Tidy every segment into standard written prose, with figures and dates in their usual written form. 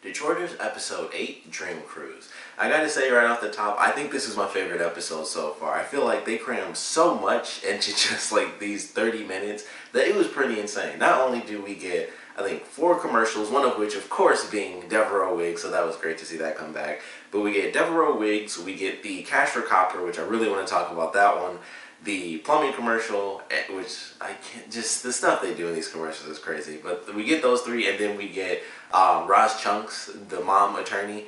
Detroiters episode 8, Dream Cruise. I gotta say right off the top, I think this is my favorite episode so far. I feel like they crammed so much into just like these 30 minutes that it was pretty insane. Not only do we get, I think, 4 commercials, one of which of course being Devereaux Wigs, so that was great to see that come back. But we get Devereaux Wigs, we get the Cash for Copper, which I really want to talk about that one. The plumbing commercial, which I can't, just the stuff they do in these commercials is crazy. But we get those 3, and then we get Roz Chunks, the mom attorney.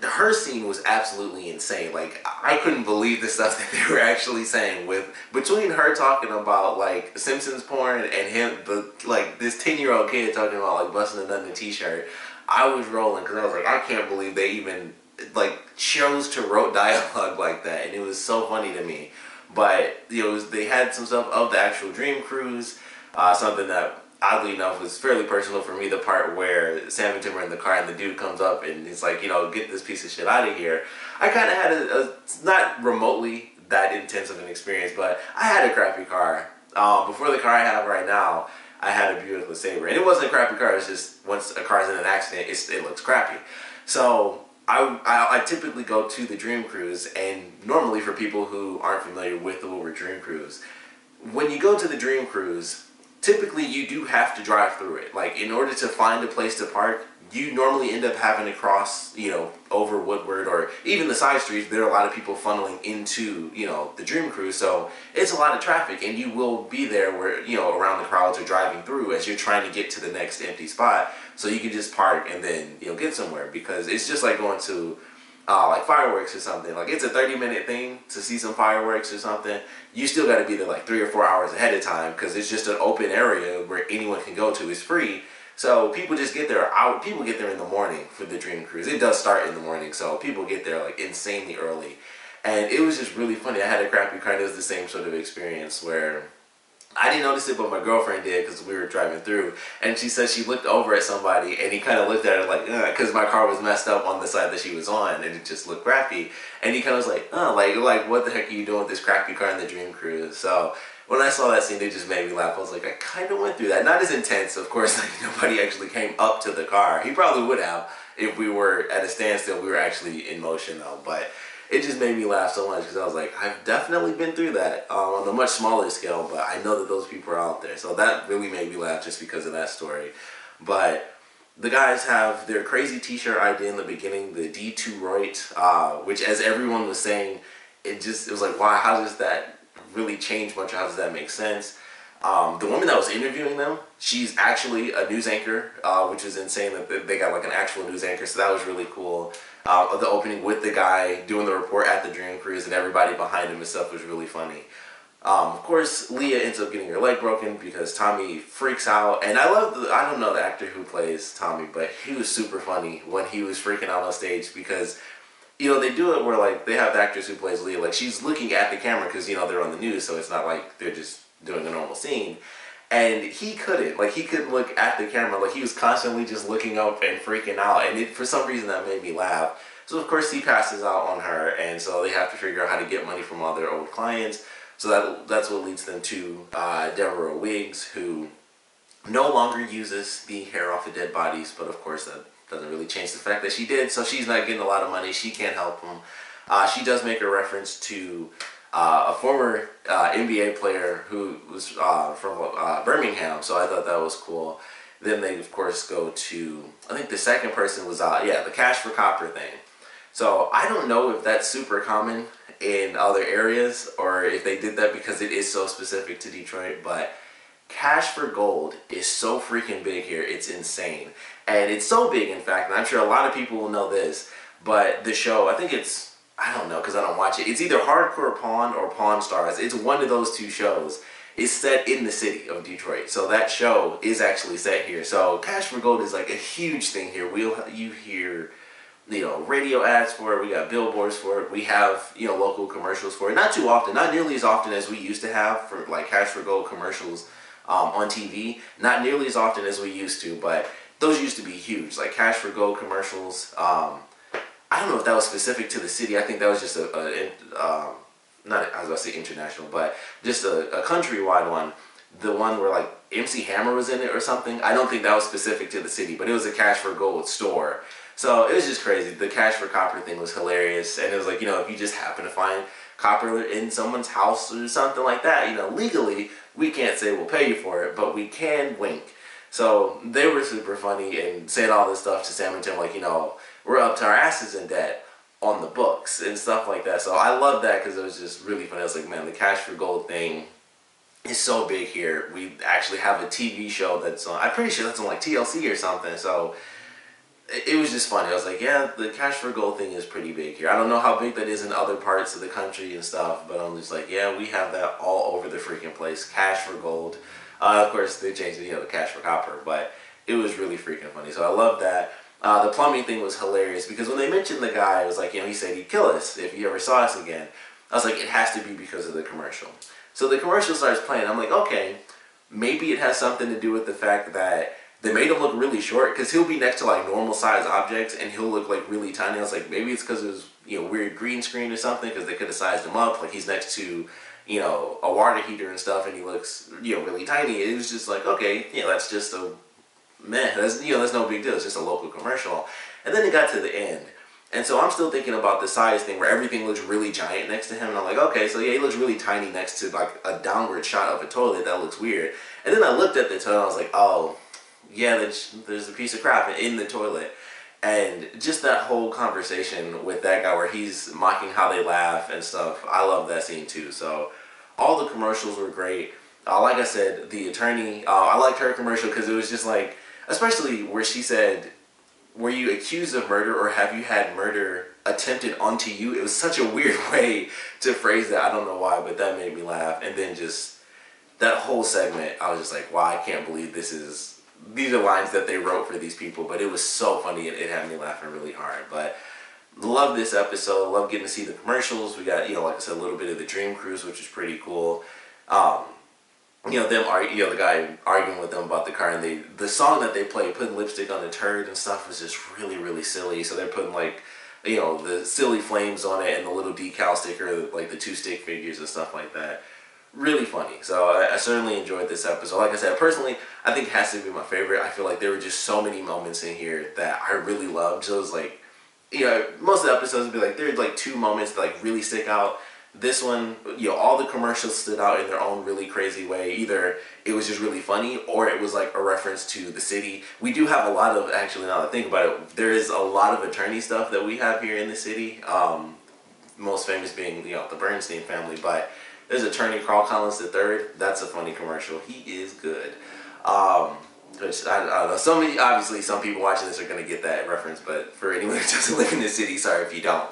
Her scene was absolutely insane. Like, I couldn't believe the stuff that they were actually saying. With between her talking about like Simpsons porn and him, this 10-year-old kid talking about like busting a nut in a t-shirt, I was rolling because I was like, I can't believe they even like chose to wrote dialogue like that, and it was so funny to me. But they had some stuff of the actual Dream Cruise, something that oddly enough was fairly personal for me. The part where Sam and Tim are in the car and the dude comes up and he's like, get this piece of shit out of here. I kind of had a not remotely that intense of an experience, but I had a crappy car. Before the car I have right now, I had a Buick LeSabre, and it wasn't a crappy car. It's just once a car's in an accident, it looks crappy. So I typically go to the Dream Cruise, and normally for people who aren't familiar with the Woodward Dream Cruise, when you go to the Dream Cruise, typically you do have to drive through it. Like, in order to find a place to park, you normally end up having to cross, over Woodward, or even the side streets. There are a lot of people funneling into, the Dream Cruise, so it's a lot of traffic, and you will be there where, around the crowds are driving through as you're trying to get to the next empty spot, so you can just park and then, get somewhere, because it's just like going to, like fireworks or something. Like, it's a 30-minute thing to see some fireworks or something. You still got to be there like 3 or 4 hours ahead of time, because it's just an open area where anyone can go to. It's free. So people just get there people get there in the morning for the Dream Cruise. It does start in the morning, so people get there like insanely early. And it was just really funny. I had a crappy car. It was the same sort of experience where I didn't notice it, but my girlfriend did, because we were driving through, and she said she looked over at somebody, and he kind of looked at her like, because my car was messed up on the side that she was on, and it just looked crappy, and he kind of was like, like what the heck are you doing with this crappy car in the Dream Cruise? So when I saw that scene, it just made me laugh. I was like, I kind of went through that. Not as intense, of course, like nobody actually came up to the car. He probably would have if we were at a standstill. We were actually in motion though, but it just made me laugh so much, because I was like, I've definitely been through that on a much smaller scale, but I know that those people are out there. So that really made me laugh just because of that story. But the guys have their crazy t-shirt idea in the beginning, the D2Roit, which, as everyone was saying, it was like, wow, how does that really change much? How does that make sense? The woman that was interviewing them, she's actually a news anchor, which is insane that they got like an actual news anchor, so that was really cool. The opening with the guy doing the report at the Dream Cruise and everybody behind him and stuff was really funny. Of course, Leah ends up getting her leg broken because Tommy freaks out, and I don't know the actor who plays Tommy, but he was super funny when he was freaking out on stage, because they do it where like they have the actress who plays Leah, like she's looking at the camera because they're on the news, so it's not like they're just doing a normal scene. And he couldn't look at the camera. Like, he was constantly just looking up and freaking out, and for some reason that made me laugh. So of course he passes out on her, and so they have to figure out how to get money from all their old clients. So that's what leads them to Devereaux Wigs, who no longer uses the hair off of dead bodies, but of course that doesn't really change the fact that she did, so she's not getting a lot of money. She can't help him. She does make a reference to a former NBA player who was from Birmingham, so I thought that was cool. Then they, of course, go to, I think the second person was, the Cash for Copper thing. So I don't know if that's super common in other areas, or if they did that because it is so specific to Detroit, but Cash for Gold is so freaking big here. It's insane. And it's so big, in fact, and I'm sure a lot of people will know this, but the show, I think I don't know because I don't watch it. It's either Hardcore Pawn or Pawn Stars. It's one of those two shows. It's set in the city of Detroit. So that show is actually set here. So Cash for Gold is like a huge thing here. You hear, radio ads for it. We got billboards for it. We have, local commercials for it. Not too often. Not nearly as often as we used to have for like Cash for Gold commercials on TV. Not nearly as often as we used to, but those used to be huge. Like Cash for Gold commercials. I don't know if that was specific to the city. I think that was just not, I was about to say international, but just a countrywide one. The one where like MC Hammer was in it or something. I don't think that was specific to the city, but it was a Cash for Gold store. So it was just crazy. The Cash for Copper thing was hilarious, and it was like, if you just happen to find copper in someone's house or something like that, legally we can't say we'll pay you for it, but we can wink. So they were super funny and saying all this stuff to Sam and Tim, like, we're up to our asses in debt on the books and stuff like that. So I love that because it was just really funny. I was like, man, the Cash for Gold thing is so big here. We actually have a TV show that's on, I'm pretty sure that's on like TLC or something. So it was just funny. I was like, yeah, the Cash for Gold thing is pretty big here. I don't know how big that is in other parts of the country and stuff, but I'm just like, yeah, we have that all over the freaking place. Cash for Gold. Of course, they changed it, the Cash for Copper, but it was really freaking funny. So I love that. The plumbing thing was hilarious because when they mentioned the guy, it was like, he said he'd kill us if he ever saw us again. I was like, it has to be because of the commercial. So the commercial starts playing. I'm like, okay, maybe it has something to do with the fact that they made him look really short, because he'll be next to like normal size objects and he'll look like really tiny. I was like, maybe it's because it was weird green screen or something, because they could have sized him up. Like he's next to a water heater and stuff, and he looks really tiny. It was just like, okay, that's just a that's that's no big deal. It's just a local commercial. And then it got to the end, and so I'm still thinking about the size thing where everything looks really giant next to him, and I'm like, okay, so yeah, he looks really tiny next to like a downward shot of a toilet. That looks weird. And then I looked at the toilet, and I was like, oh yeah, there's a piece of crap in the toilet. And just that whole conversation with that guy where he's mocking how they laugh and stuff, I love that scene too. So all the commercials were great. Like I said, the attorney, I liked her commercial because it was just like, especially where she said, were you accused of murder or have you had murder attempted onto you? It was such a weird way to phrase that. I don't know why, but that made me laugh. And then just that whole segment, I was just like, wow, I can't believe these are lines that they wrote for these people. But it was so funny, it had me laughing really hard. But love this episode, love getting to see the commercials. We got, like I said, a little bit of the Dream Cruise, which is pretty cool. The guy arguing with them about the car, and the song that they played, putting lipstick on the turd and stuff, was just really, really silly. So they're putting like, the silly flames on it and the little decal sticker, like the 2 stick figures and stuff like that. Really funny. So I certainly enjoyed this episode. Like I said, personally, I think it has to be my favorite. I feel like there were just so many moments in here that I really loved. So it was like, most of the episodes would be like, there's like 2 moments that like really stick out. This one, all the commercials stood out in their own really crazy way. Either it was just really funny or it was like a reference to the city. We do have a lot of, actually now that I think about it, there is a lot of attorney stuff that we have here in the city. Most famous being, the Bernstein family, but there's attorney Carl Collins III. That's a funny commercial. He is good. Which, I don't know. Obviously, some people watching this are going to get that reference, but for anyone who doesn't live in the city, sorry if you don't.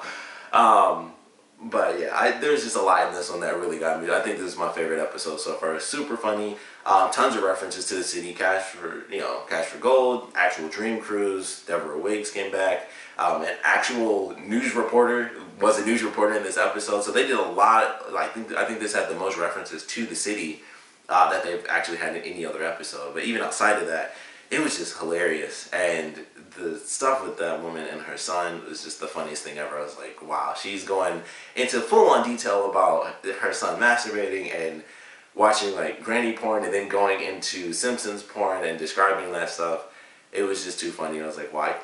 But yeah, there's just a lot in this one that really got me. I think this is my favorite episode so far. It's super funny. Tons of references to the city. Cash for Gold, actual Dream Cruise. Deborah Wiggs came back. An actual news reporter was a news reporter in this episode. So they did a lot. I think this had the most references to the city that they've actually had in any other episode. But even outside of that, it was just hilarious. And the stuff with that woman and her son was just the funniest thing ever. I was like, wow, she's going into full-on detail about her son masturbating and watching like granny porn, and then going into Simpsons porn and describing that stuff. It was just too funny. I was like, wow,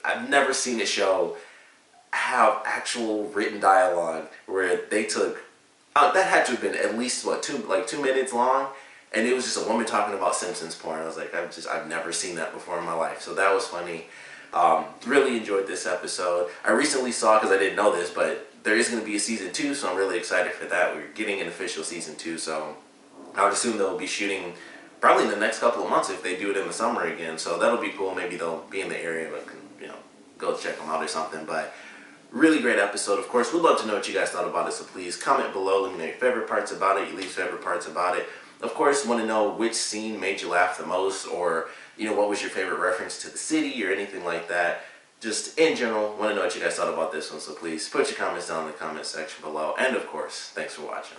I've never seen a show have actual written dialogue where they took, that had to have been at least, 2 minutes long. And it was just a woman talking about Simpsons porn. I was like, I've never seen that before in my life. So that was funny. Really enjoyed this episode. I recently saw, because I didn't know this, but there is going to be a season 2, so I'm really excited for that. We're getting an official season 2, so I would assume they'll be shooting probably in the next couple of months if they do it in the summer again. So that'll be cool. Maybe they'll be in the area, but go check them out or something. But really great episode. Of course, we'd love to know what you guys thought about it, so please comment below. Let me know your favorite parts about it, your least favorite parts about it. Of course, want to know which scene made you laugh the most, or what was your favorite reference to the city or anything like that. Just in general, want to know what you guys thought about this one, so please put your comments down in the comment section below. And of course, thanks for watching.